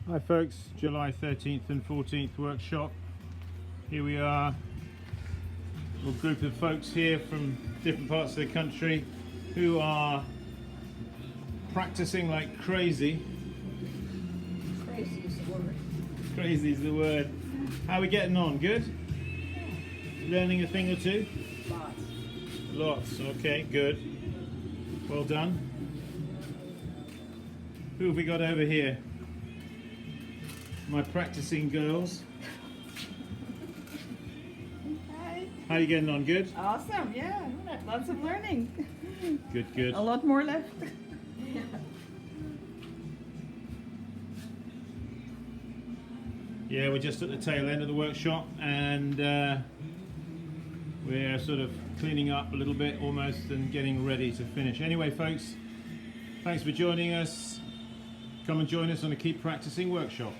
Hi folks, July 13th and 14th workshop. Here we are, a little group of folks here from different parts of the country who are practicing like crazy. Crazy is the word. Crazy is the word. How are we getting on? Good? Learning a thing or two? Lots. Lots, okay, good. Well done. Who have we got over here? My practicing girls. Hi. How are you getting on? Good? Awesome, yeah. Lots of learning. Good, good. A lot more left. Yeah, we're just at the tail end of the workshop and we're sort of cleaning up a little bit almost and getting ready to finish. Anyway, folks, thanks for joining us. Come and join us on a Keep Practicing workshop.